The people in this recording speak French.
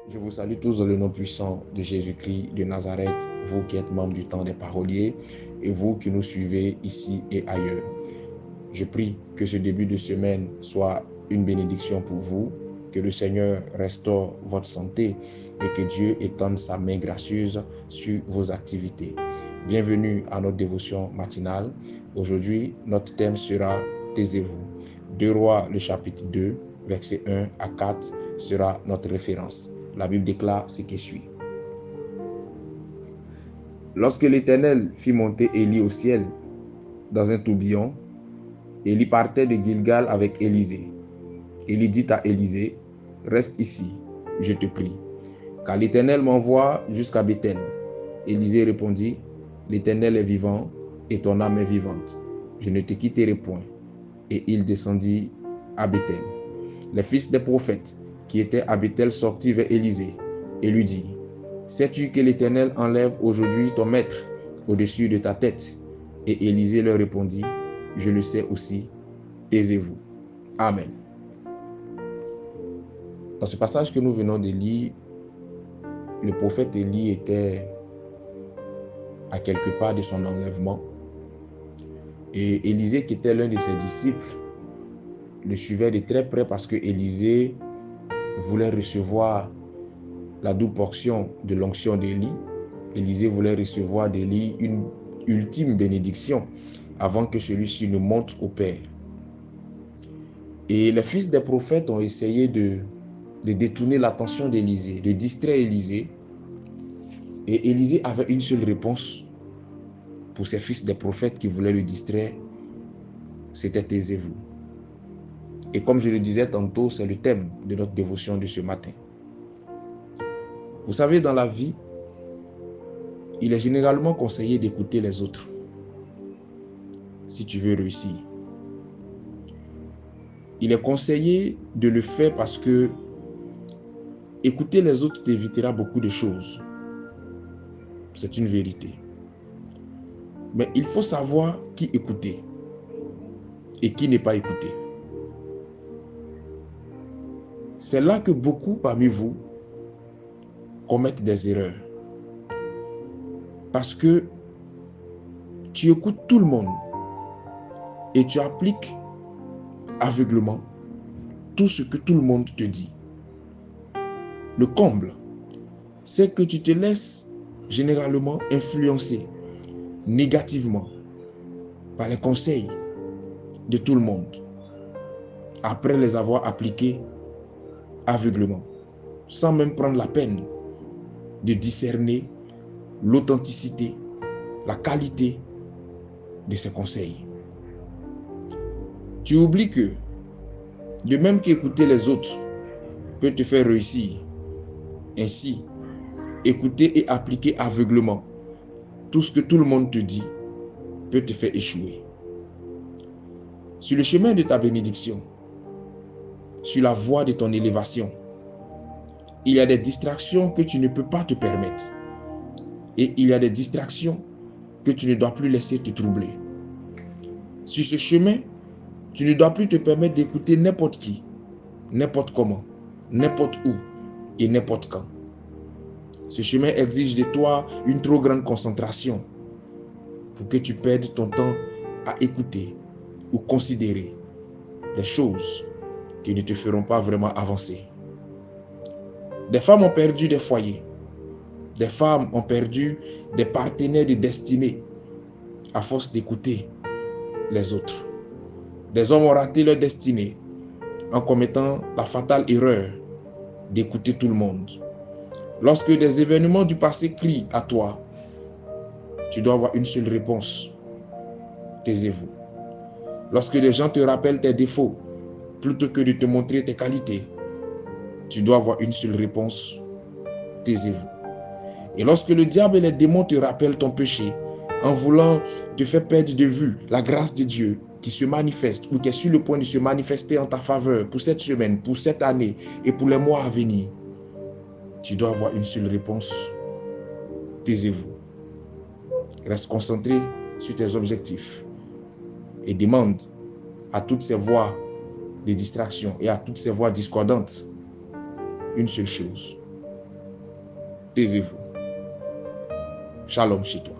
Je vous salue tous dans le nom puissant de Jésus-Christ de Nazareth, vous qui êtes membres du temps des paroliers et vous qui nous suivez ici et ailleurs. Je prie que ce début de semaine soit une bénédiction pour vous, que le Seigneur restaure votre santé et que Dieu étende sa main gracieuse sur vos activités. Bienvenue à notre dévotion matinale. Aujourd'hui, notre thème sera « Taisez-vous ». 2 Rois, le chapitre 2, versets 1 à 4 sera notre référence. La Bible déclare ce qui suit. Lorsque l'Éternel fit monter Élie au ciel dans un tourbillon, Élie partait de Gilgal avec Élisée. Élie dit à Élisée, « Reste ici, je te prie, car l'Éternel m'envoie jusqu'à Béthel. » Élisée répondit, « L'Éternel est vivant et ton âme est vivante. Je ne te quitterai point. » Et il descendit à Béthel. Les fils des prophètes qui étaient à Béthel sortirent vers Élisée et lui dirent, « Sais-tu que l'Éternel enlève aujourd'hui ton maître au-dessus de ta tête ?» Et Élisée leur répondit, « Je le sais aussi, taisez-vous. » Amen. Dans ce passage que nous venons de lire, le prophète Élie était à quelque part de son enlèvement. Et Élisée, qui était l'un de ses disciples, le suivait de très près parce que Élisée voulait recevoir la double portion de l'onction d'Élie. Élisée voulait recevoir d'Élie une ultime bénédiction avant que celui-ci ne monte au Père. Et les fils des prophètes ont essayé de détourner l'attention d'Élisée, de distraire Élisée. Et Élisée avait une seule réponse pour ces fils des prophètes qui voulaient le distraire, c'était « Taisez-vous ». Et comme je le disais tantôt, c'est le thème de notre dévotion de ce matin. Vous savez, dans la vie, il est généralement conseillé d'écouter les autres si tu veux réussir. Il est conseillé de le faire parce que écouter les autres t'évitera beaucoup de choses. C'est une vérité. Mais il faut savoir qui écouter et qui n'est pas écouté. C'est là que beaucoup parmi vous commettent des erreurs. Parce que tu écoutes tout le monde et tu appliques aveuglement tout ce que tout le monde te dit. Le comble, c'est que tu te laisses généralement influencer négativement par les conseils de tout le monde après les avoir appliqués aveuglement, sans même prendre la peine de discerner l'authenticité, la qualité de ces conseils. Tu oublies que, de même qu'écouter les autres peut te faire réussir, ainsi, écouter et appliquer aveuglement tout ce que tout le monde te dit peut te faire échouer. Sur le chemin de ta bénédiction, sur la voie de ton élévation, il y a des distractions que tu ne peux pas te permettre. Et il y a des distractions que tu ne dois plus laisser te troubler. Sur ce chemin, tu ne dois plus te permettre d'écouter n'importe qui, n'importe comment, n'importe où et n'importe quand. Ce chemin exige de toi une trop grande concentration pour que tu perdes ton temps à écouter ou considérer des choses qui ne te feront pas vraiment avancer. Des femmes ont perdu des foyers. Des femmes ont perdu des partenaires de destinée à force d'écouter les autres. Des hommes ont raté leur destinée en commettant la fatale erreur d'écouter tout le monde. Lorsque des événements du passé crient à toi, tu dois avoir une seule réponse. Taisez-vous. Lorsque des gens te rappellent tes défauts, plutôt que de te montrer tes qualités, tu dois avoir une seule réponse. Taisez-vous. Et lorsque le diable et les démons te rappellent ton péché, en voulant te faire perdre de vue la grâce de Dieu qui se manifeste ou qui est sur le point de se manifester en ta faveur pour cette semaine, pour cette année et pour les mois à venir, tu dois avoir une seule réponse. Taisez-vous. Reste concentré sur tes objectifs et demande à toutes ces voix de distraction et à toutes ces voix discordantes une seule chose. taisez-vous. Shalom chez toi.